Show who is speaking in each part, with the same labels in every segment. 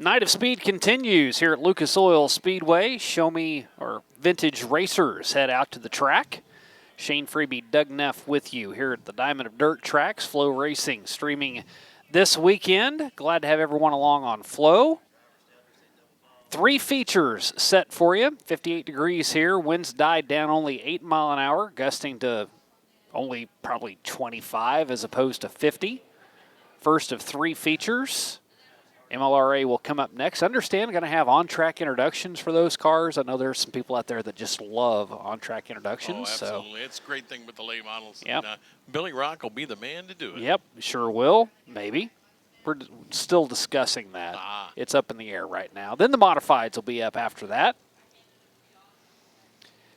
Speaker 1: Night of Speed continues here at Lucas Oil Speedway. Show Me, or Vintage Racers, head out to the track. Shane Freeby, Doug Neff with you here at the Diamond of Dirt Tracks. Flow Racing streaming this weekend. Glad to have everyone along on Flow. 3 features set for you. 58 degrees here. Winds died down only 8 mile an hour, gusting to only probably 25 as opposed to 50. First of 3 features. MLRA will come up next. Understand, going to have on-track introductions for those cars. I know there's some people out there that just love on-track introductions.
Speaker 2: Oh, absolutely. It's a great thing with the late models.
Speaker 1: Yep.
Speaker 2: And, Billy Rock will be the man to do it.
Speaker 1: Yep, sure will. Maybe. We're still discussing that. It's up in the air right now. Then the modifieds will be up after that.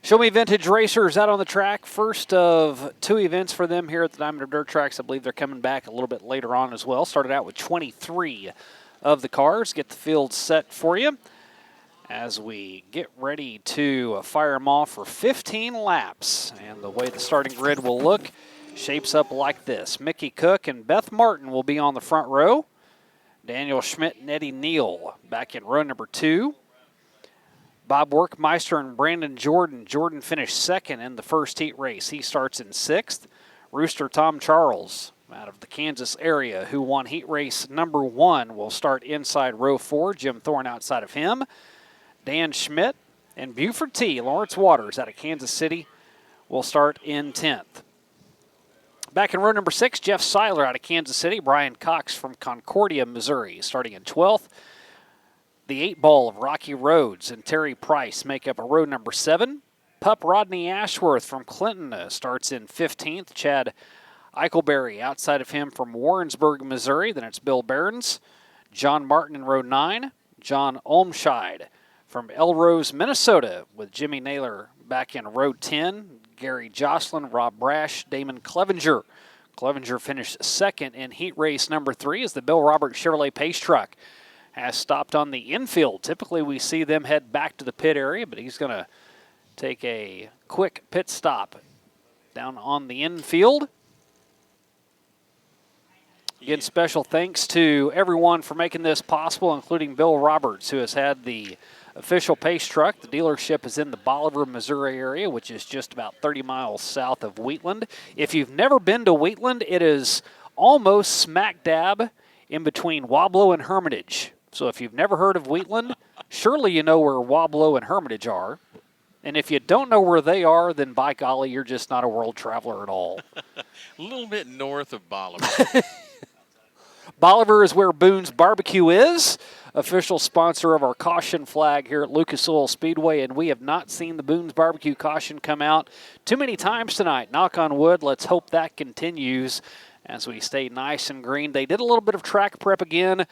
Speaker 1: Show Me Vintage Racers out on the track. First of 2 events for them here at the Diamond of Dirt Tracks. I believe they're coming back a little bit later on as well. Started out with 23 of the cars. Get the field set for you as we get ready to fire them off for 15 laps. And the way the starting grid will look shapes up like this. Mickey Cook and Beth Martin will be on the front row. Daniel Schmidt and Eddie Neal back in row number 2. Bob Workmeister and Brandon Jordan. Jordan finished second in the first heat race. He starts in 6th. Rooster Tom Charles out of the Kansas area, who won heat race number 1, will start inside row 4. Jim Thorne outside of him. Dan Schmidt and Buford T. Lawrence Waters out of Kansas City will start in 10th. Back in row number 6, Jeff Seiler out of Kansas City. Brian Cox from Concordia, Missouri, starting in 12th. The 8-ball of Rocky Rhodes and Terry Price make up a row number 7. Pup Rodney Ashworth from Clinton starts in 15th. Chad Eichelberry outside of him from Warrensburg, Missouri. Then it's Bill Behrens. John Martin in row 9. John Olmscheid from Elrose, Minnesota, with Jimmy Naylor back in row 10. Gary Jocelyn, Rob Brash, Damon Clevenger. Clevenger finished second in heat race number 3 as the Bill Roberts Chevrolet Pace truck has stopped on the infield. Typically we see them head back to the pit area, but he's going to take a quick pit stop down on the infield. Again, special thanks to everyone for making this possible, including Bill Roberts, who has had the official Pace truck. The dealership is in the Bolivar, Missouri area, which is just about 30 miles south of Wheatland. If you've never been to Wheatland, it is almost smack dab in between Wablo and Hermitage. So if you've never heard of Wheatland, surely you know where Wablo and Hermitage are. And if you don't know where they are, then by golly, you're just not a world traveler at all.
Speaker 2: A little bit north of Bolivar.
Speaker 1: Bolivar is where Boone's Barbecue is, official sponsor of our caution flag here at Lucas Oil Speedway, and we have not seen the Boone's Barbecue caution come out too many times tonight. Knock on wood, let's hope that continues as we stay nice and green. They did a little bit of track prep again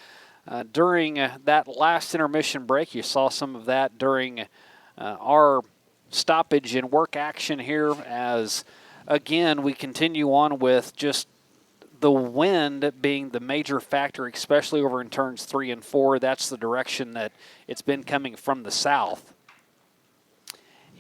Speaker 1: during that last intermission break. You saw some of that during our stoppage in work action here as, again, we continue on with just the wind being the major factor, especially over in turns 3 and 4. That's the direction that it's been coming from the south.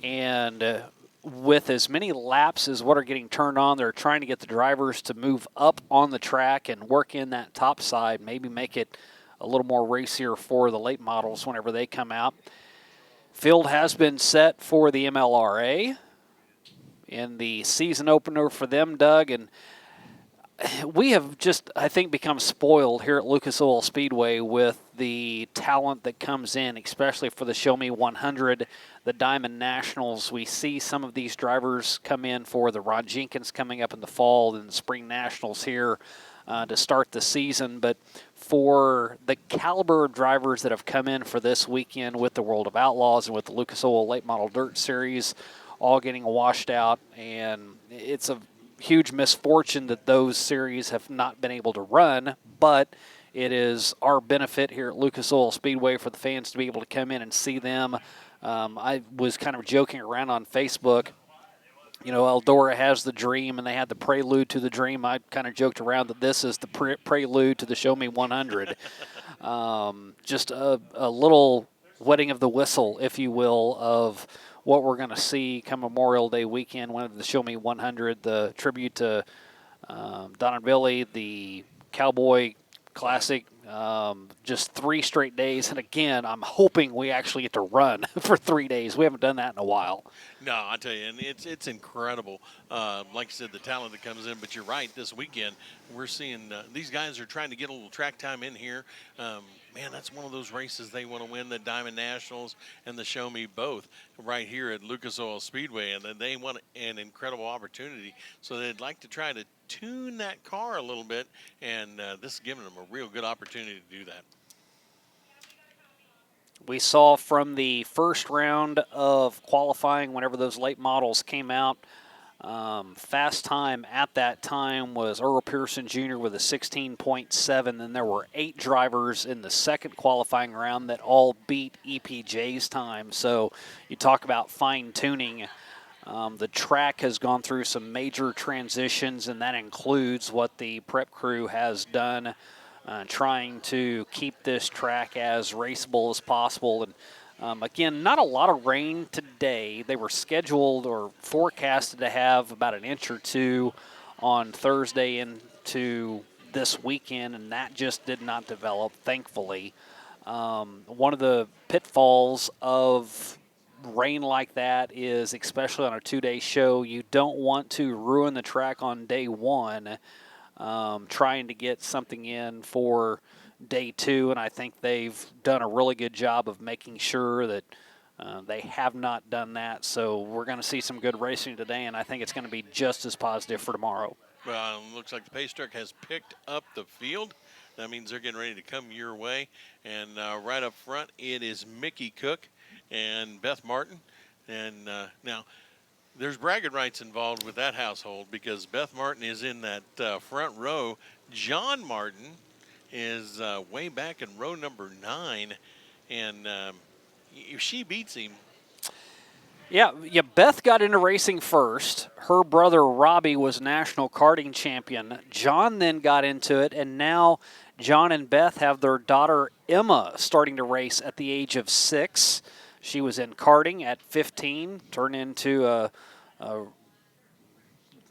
Speaker 1: And with as many laps as what are getting turned on, they're trying to get the drivers to move up on the track and work in that top side, maybe make it a little more racier for the late models whenever they come out. Field has been set for the MLRA in the season opener for them, Doug, and we have just, I think, become spoiled here at Lucas Oil Speedway with the talent that comes in, especially for the Show Me 100, the Diamond Nationals. We see some of these drivers come in for the Ron Jenkins coming up in the fall and the Spring Nationals here to start the season. But for the caliber of drivers that have come in for this weekend with the World of Outlaws and with the Lucas Oil Late Model Dirt Series all getting washed out, and it's a huge misfortune that those series have not been able to run, but it is our benefit here at Lucas Oil Speedway for the fans to be able to come in and see them. I was kind of joking around on Facebook. You know, Eldora has the dream, and they had the prelude to the dream. I kind of joked around that this is the prelude to the Show Me 100. Just a little wetting of the whistle, if you will, of what we're going to see come Memorial Day weekend, one of the Show Me 100, the tribute to Don and Billy, the Cowboy Classic, Just 3 straight days. And again, I'm hoping we actually get to run for 3 days. We haven't done that in a while.
Speaker 2: No, I tell you, and it's incredible. Like I said, the talent that comes in. But you're right. This weekend, we're seeing these guys are trying to get a little track time in here. Man, that's one of those races they want to win, the Diamond Nationals and the Show Me both right here at Lucas Oil Speedway, and they want an incredible opportunity. So they'd like to try to tune that car a little bit, and this is giving them a real good opportunity to do that.
Speaker 1: We saw from the first round of qualifying, whenever those late models came out, fast time at that time was Earl Pearson Jr. with a 16.7. Then there were 8 drivers in the second qualifying round that all beat EPJ's time. So you talk about fine-tuning. The track has gone through some major transitions, and that includes what the prep crew has done, trying to keep this track as raceable as possible. And again, not a lot of rain today. They were scheduled or forecasted to have about an inch or 2 on Thursday into this weekend, and that just did not develop, thankfully. One of the pitfalls of rain like that is, especially on a 2-day show, you don't want to ruin the track on day 1, trying to get something in for day 2, and I think they've done a really good job of making sure that they have not done that. So we're going to see some good racing today, and I think it's going to be just as positive for tomorrow.
Speaker 2: Well, looks like the pace truck has picked up the field. That means they're getting ready to come your way. And right up front, it is Mickey Cook and Beth Martin. And now, there's bragging rights involved with that household because Beth Martin is in that front row. John Martin is way back in row number 9, and if she beats him.
Speaker 1: Yeah, Beth got into racing first. Her brother Robbie was national karting champion. John then got into it, and now John and Beth have their daughter Emma starting to race at the age of 6. She was in karting at 15, turned into a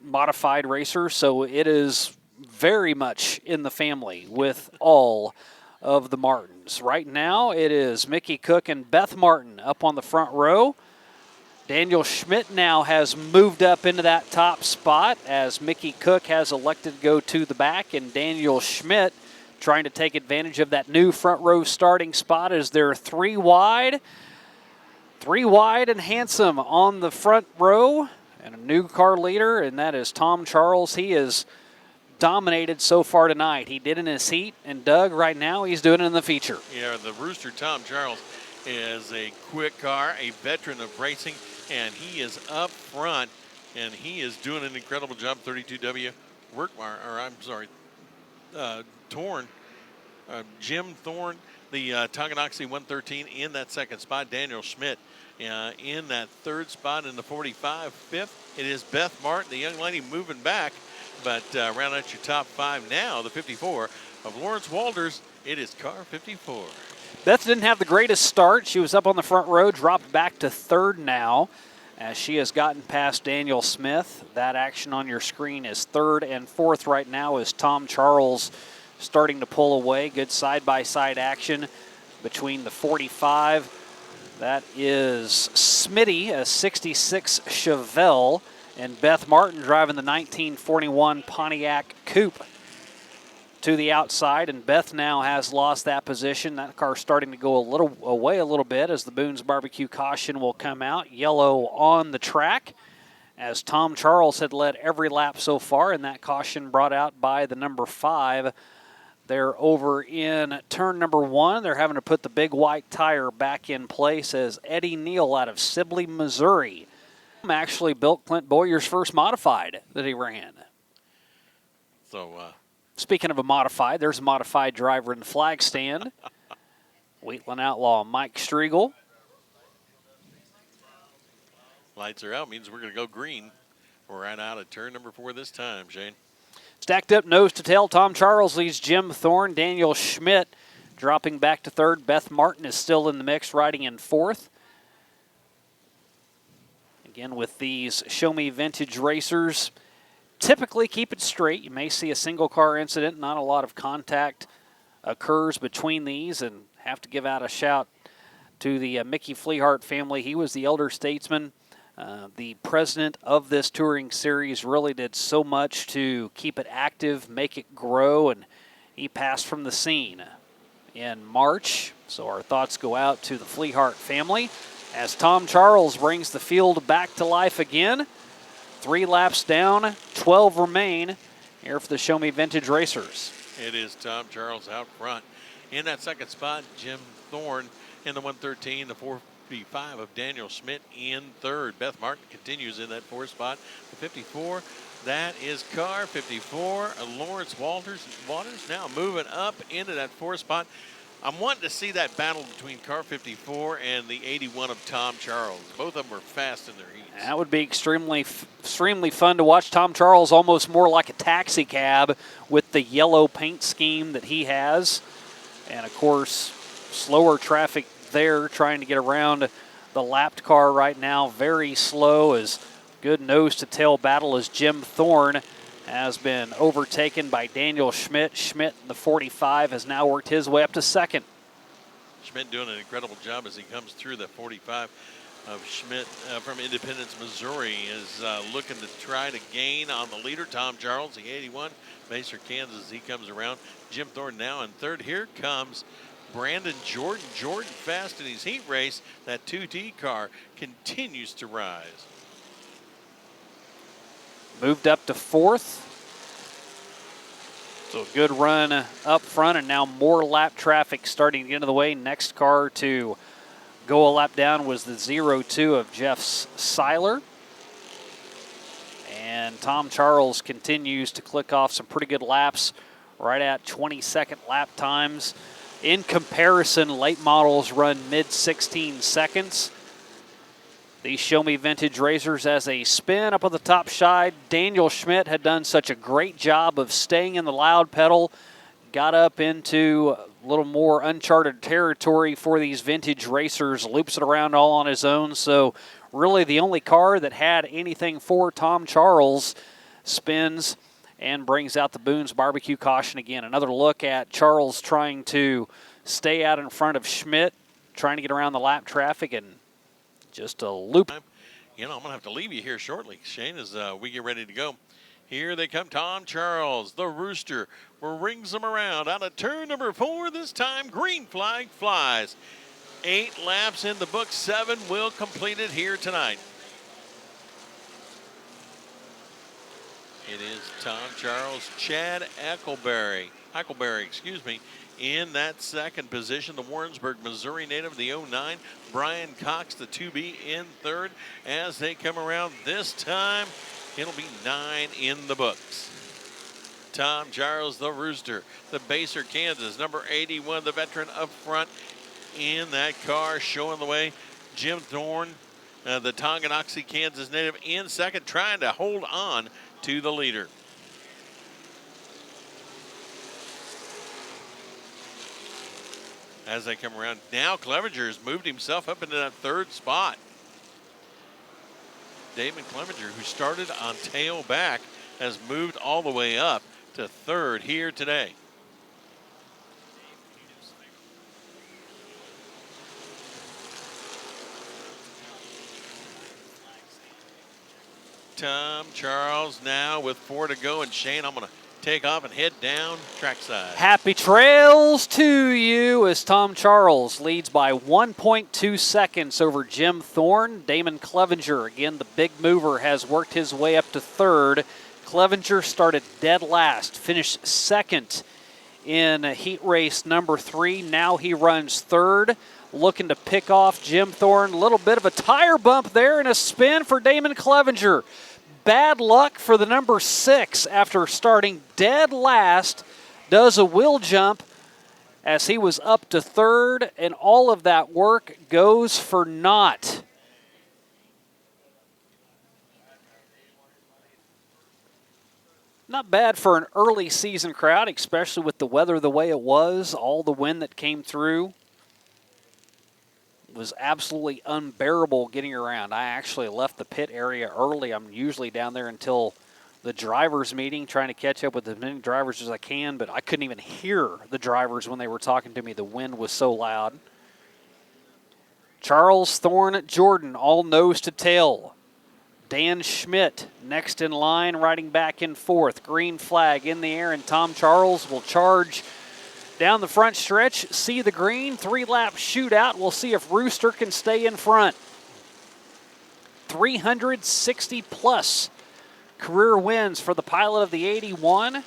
Speaker 1: modified racer, so it is very much in the family with all of the Martins. Right now, it is Mickey Cook and Beth Martin up on the front row. Daniel Schmidt now has moved up into that top spot as Mickey Cook has elected to go to the back, and Daniel Schmidt trying to take advantage of that new front row starting spot as they're 3 wide. 3 wide and handsome on the front row, and a new car leader, and that is Tom Charles. He is dominated so far tonight. He did in his heat, and Doug, right now, he's doing it in the feature.
Speaker 2: Yeah, the Rooster Tom Charles is a quick car, a veteran of racing, and he is up front, and he is doing an incredible job. 32W Thorne, Jim Thorne, the Tonganoxie 113 in that second spot. Daniel Schmidt in that third spot in the 45. Fifth, it is Beth Martin, the young lady moving back. But round out your top 5 now, the 54 of Lawrence Walters. It is car 54.
Speaker 1: Beth didn't have the greatest start. She was up on the front row, dropped back to 3rd now as she has gotten past Daniel Smith. That action on your screen is 3rd and 4th right now as Tom Charles starting to pull away. Good side-by-side action between the 45. That is Smitty, a 66 Chevelle, and Beth Martin driving the 1941 Pontiac Coupe to the outside, and Beth now has lost that position. That car starting to go away a little bit as the Boone's Barbecue caution will come out. Yellow on the track as Tom Charles had led every lap so far, and that caution brought out by the number 5. They're over in turn number 1. They're having to put the big white tire back in place as Eddie Neal out of Sibley, Missouri actually built Clint Boyer's first modified that he ran.
Speaker 2: So,
Speaker 1: speaking of a modified, there's a modified driver in the flag stand. Wheatland Outlaw Mike Striegel.
Speaker 2: Lights are out, means we're going to go green. We're right out of turn number 4 this time, Shane.
Speaker 1: Stacked up nose to tail, Tom Charles leads Jim Thorne. Daniel Schmidt dropping back to 3rd. Beth Martin is still in the mix, riding in 4th. Again, with these Show Me Vintage racers, typically keep it straight. You may see a single car incident, not a lot of contact occurs between these, and have to give out a shout to the Mickey Fleehart family. He was the elder statesman, the president of this touring series, really did so much to keep it active, make it grow, and he passed from the scene in March. So our thoughts go out to the Fleehart family as Tom Charles brings the field back to life again. 3 laps down, 12 remain here for the Show Me Vintage Racers.
Speaker 2: It is Tom Charles out front. In that second spot, Jim Thorne in the 113, the 455 of Daniel Schmidt in third. Beth Martin continues in that fourth spot. The 54, that is car 54. Lawrence Waters now moving up into that fourth spot. I'm wanting to see that battle between car 54 and the 81 of Tom Charles. Both of them are fast in their heats.
Speaker 1: That would be extremely fun to watch. Tom Charles almost more like a taxi cab with the yellow paint scheme that he has. And, of course, slower traffic there trying to get around the lapped car right now. Very slow as good nose-to-tail battle as Jim Thorne has been overtaken by Daniel Schmidt. Schmidt in the 45 has now worked his way up to second.
Speaker 2: Schmidt doing an incredible job as he comes through the 45 of Schmidt from Independence, Missouri, is looking to try to gain on the leader, Tom Charles, the 81. Macer, Kansas, he comes around. Jim Thorne now in third. Here comes Brandon Jordan. Jordan fast in his heat race. That 2D car continues to rise.
Speaker 1: Moved up to fourth. So a good run up front, and now more lap traffic starting to get into the way. Next car to go a lap down was the 02 of Jeff Seiler. And Tom Charles continues to click off some pretty good laps, right at 22nd lap times. In comparison, late models run mid-16 seconds. These Show Me Vintage Racers as a spin up on the top side. Daniel Schmidt had done such a great job of staying in the loud pedal. Got up into a little more uncharted territory for these vintage racers. Loops it around all on his own. So really the only car that had anything for Tom Charles spins and brings out the Boone's Barbecue caution again. Another look at Charles trying to stay out in front of Schmidt, trying to get around the lap traffic, and just a loop.
Speaker 2: You know, I'm going to have to leave you here shortly, Shane, as we get ready to go. Here they come, Tom Charles, the Rooster, rings them around out of turn number 4 this time. Green flag flies. 8 laps in the book, 7 will complete it here tonight. It is Tom Charles, Chad Eichelberry, in that second position. The Warrensburg, Missouri native, the 09. Brian Cox, the 2B, in third. As they come around this time, it'll be 9 in the books. Tom Charles, the Rooster, the Baser, Kansas, number 81, the veteran up front in that car, showing the way. Jim Thorne, the Tonganoxie, Kansas native, in second, trying to hold on to the leader. As they come around, now Clevenger has moved himself up into that third spot. Damon Clevenger, who started on tail back, has moved all the way up to third here today. Tom Charles now with 4 to go, and Shane, I'm going to take off and head down trackside.
Speaker 1: Happy trails to you as Tom Charles leads by 1.2 seconds over Jim Thorne. Damon Clevenger, again, the big mover, has worked his way up to third. Clevenger started dead last, finished second in heat race number 3. Now he runs third, looking to pick off Jim Thorne. A little bit of a tire bump there and a spin for Damon Clevenger. Bad luck for the number 6 after starting dead last. Does a wheel jump as he was up to third, and all of that work goes for naught. Not bad for an early season crowd, especially with the weather the way it was, all the wind that came through. It was absolutely unbearable getting around. I actually left the pit area early. I'm usually down there until the drivers meeting, trying to catch up with as many drivers as I can, but I couldn't even hear the drivers when they were talking to me. The wind was so loud. Charles, Thorne, Jordan, all nose to tail. Dan Schmidt next in line, riding back and forth. Green flag in the air, and Tom Charles will charge down the front stretch. See the green, 3-lap shootout. We'll see if Rooster can stay in front. 360-plus career wins for the pilot of the 81.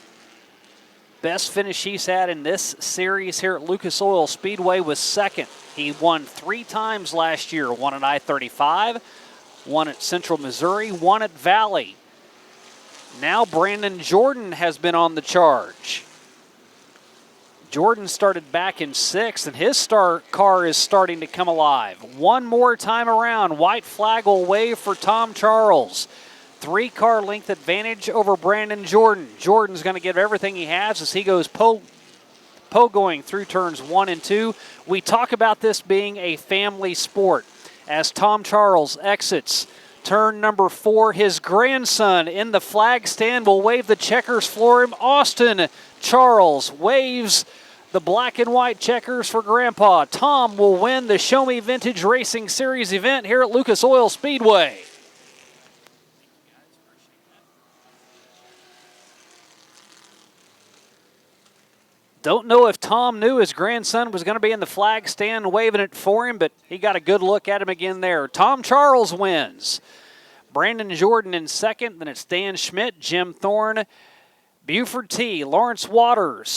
Speaker 1: Best finish he's had in this series here at Lucas Oil Speedway was second. He won 3 times last year. Won at I-35, won at Central Missouri, won at Valley. Now Brandon Jordan has been on the charge. Jordan started back in 6th, and his car is starting to come alive. One more time around, white flag will wave for Tom Charles. 3-car length advantage over Brandon Jordan. Jordan's going to give everything he has as he goes going through turns 1 and 2. We talk about this being a family sport. As Tom Charles exits turn number 4, his grandson in the flag stand will wave the checkers for him. Austin Charles waves the black and white checkers for Grandpa. Tom will win the Show Me Vintage Racing Series event here at Lucas Oil Speedway. Don't know if Tom knew his grandson was going to be in the flag stand waving it for him, but he got a good look at him again there. Tom Charles wins. Brandon Jordan in second, then it's Dan Schmidt, Jim Thorne, Buford T., Lawrence Waters,